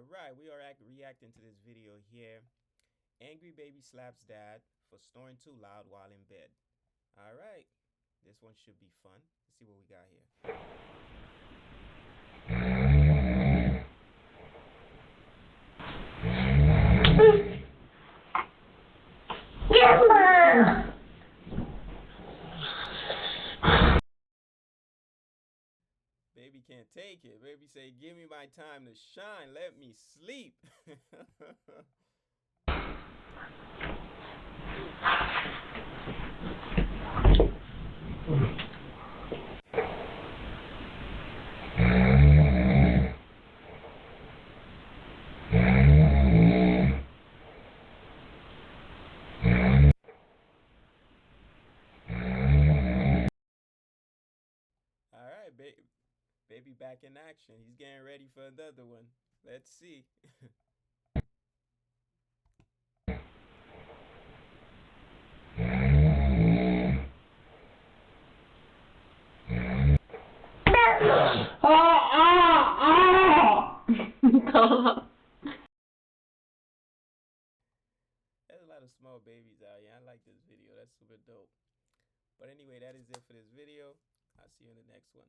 Alright, we are reacting to this video here. Angry baby slaps dad for snoring too loud while in bed. Alright, this one should be fun. Let's see what we got here. Baby can't take it. Baby say, give me my time to shine. Let me sleep. Alright, baby back in action. He's getting ready for another one. Let's see. There's a lot of small babies out here. I like this video. That's super dope. But anyway, that is it for this video. I'll see you in the next one.